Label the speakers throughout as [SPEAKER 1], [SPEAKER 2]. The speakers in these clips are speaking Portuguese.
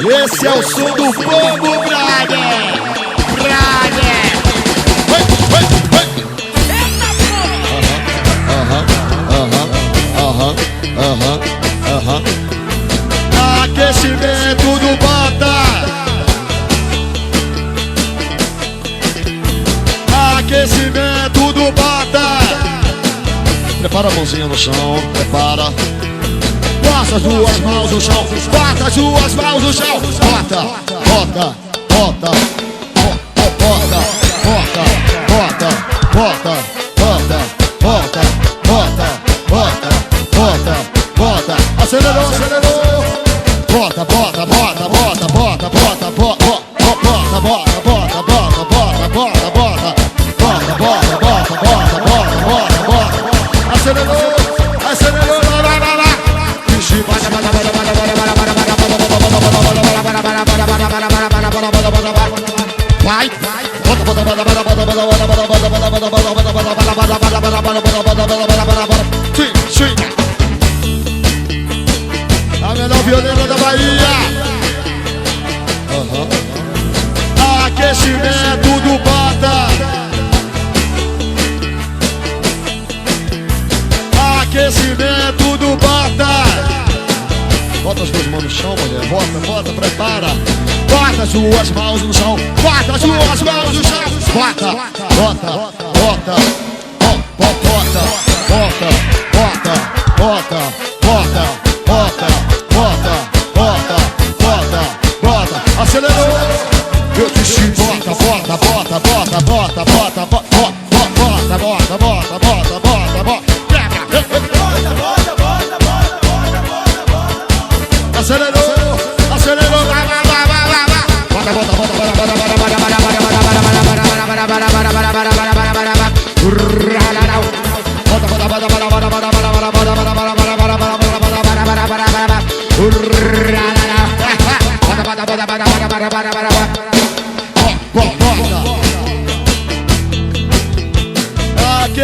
[SPEAKER 1] Esse é o som do Povo, brother. Aquecimento do Bota. Aquecimento do Bota. Prepara a mãozinha no chão, prepara. Bota as duas mãos no chão, bota as duas mãos no chão. Bota, bota, bota, bota, bota, bota, bota, bota, bota, bota, bota, bota, bota. Acelerou, acelerou. Bota, bota, bota, bota, bota, bota, bota, bota, bota, bota, bota, bota, bota, bota, bota, bota, bota, bota, bota, bota. Acelerou, acelerou, vai, vai, vai. Vai, a melhor violenta da Bahia. Aquecimento do Bota. Aquecimento do Bota. Bota as duas mãos no chão, mulher. Bota, bota, prepara. Bota as duas mãos no chão. Bota as duas mãos no chão. Bota, bota, bota, bota, bota, bota, bota, bota, bota, bota, bota, bota, bota. Acelerou. Eu disse bota, bota, bota, bota, bota, bota, bota, bota, bota, bota, bota, bota, bota, bota. Acelerou, acelerou, vai, vai, vai, vai, vai. Bota, bota, bota, bota, bota, bota, bota, bota,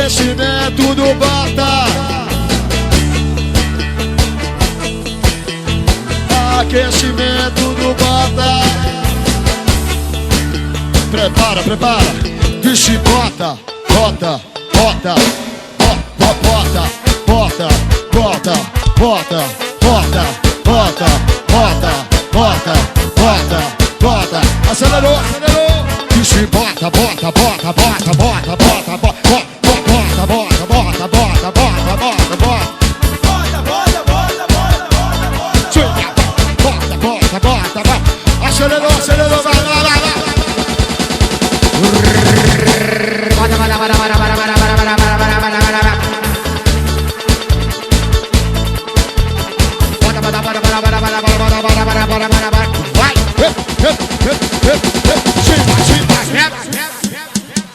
[SPEAKER 1] aquecimento do Bota. Aquecimento do Bota. Prepara, prepara. Vixe, bota, bota, bota, bota, bota, bota, bota, bota, bota, bota, bota, bota, bota, bota. Acelerou, acelerou. Vixe, bota, bota, bota, bota, bota, bota, bota, bota, bota, bota, bota, bota, bota, bota. Acelerou, acelerou, vai, vai, vai, vai.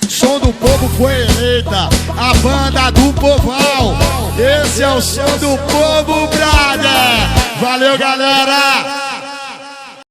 [SPEAKER 1] Som do Povo foi eleita a banda do povão. Esse é o som do Povo, brother. Valeu, galera.